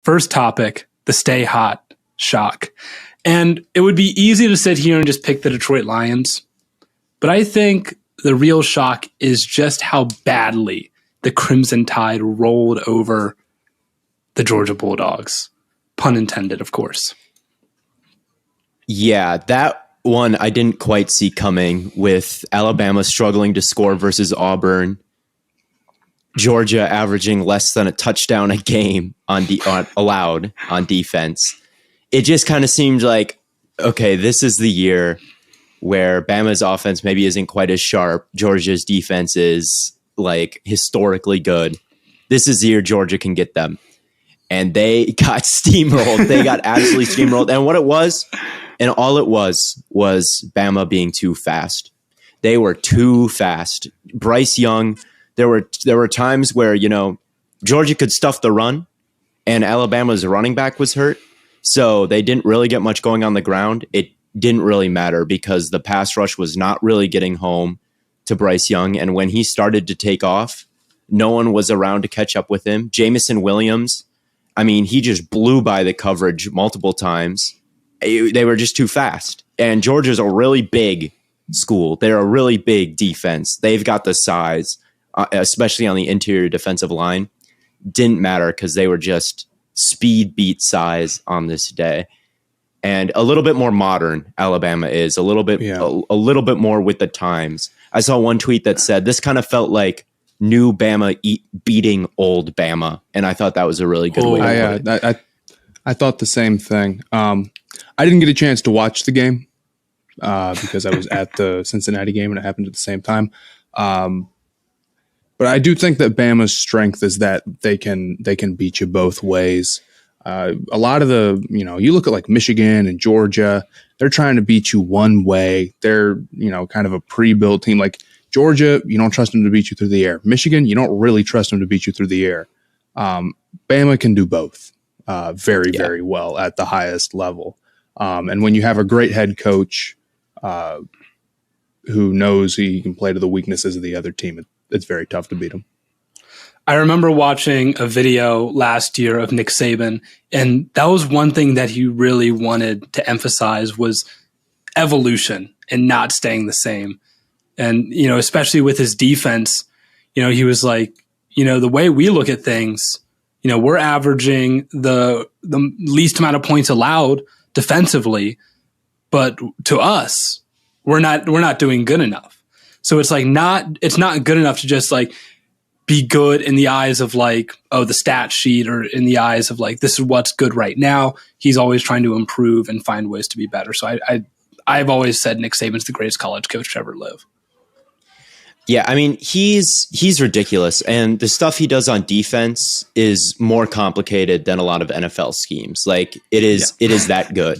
first topic, the stay hot shock. And it would be easy to sit here and just pick the Detroit Lions. But I think the real shock is just how badly the Crimson Tide rolled over the Georgia Bulldogs. Pun intended, of course. Yeah, that one I didn't quite see coming, with Alabama struggling to score versus Auburn. Georgia averaging less than a touchdown a game allowed on defense. It just kind of seemed like, okay, this is the year where Bama's offense maybe isn't quite as sharp. Georgia's defense is like historically good. This is the year Georgia can get them. And they got steamrolled. They got absolutely steamrolled. And what it was, and all it was Bama being too fast. They were too fast. Bryce Young, there were times where, Georgia could stuff the run and Alabama's running back was hurt. So they didn't really get much going on the ground. It didn't really matter because the pass rush was not really getting home to Bryce Young. And when he started to take off, no one was around to catch up with him. Jamison Williams, he just blew by the coverage multiple times. They were just too fast. And Georgia's a really big school. They're a really big defense. They've got the size, especially on the interior defensive line. Didn't matter because they were just speed beat size on this day. And a little bit more modern Alabama is, a little bit more with the times. I saw one tweet that said this kind of felt like new Bama beating old Bama. And I thought that was a really good way to put it. I thought the same thing. I didn't get a chance to watch the game because I was at the Cincinnati game and it happened at the same time. But I do think that Bama's strength is that they can beat you both ways. A lot of you look at like Michigan and Georgia, they're trying to beat you one way. They're, kind of a pre-built team. Like Georgia, you don't trust them to beat you through the air. Michigan, you don't really trust them to beat you through the air. Bama can do both very well at the highest level. And when you have a great head coach who knows he can play to the weaknesses of the other team, it's very tough to beat them. I remember watching a video last year of Nick Saban, and that was one thing that he really wanted to emphasize was evolution and not staying the same. And, especially with his defense, he was like, the way we look at things, we're averaging the least amount of points allowed defensively, but to us, we're not doing good enough. So it's like it's not good enough to just like be good in the eyes of like, oh, the stat sheet, or in the eyes of like, this is what's good right now. He's always trying to improve and find ways to be better. So I've always said Nick Saban's the greatest college coach to ever live. Yeah, he's ridiculous. And the stuff he does on defense is more complicated than a lot of NFL schemes. Like it is that good.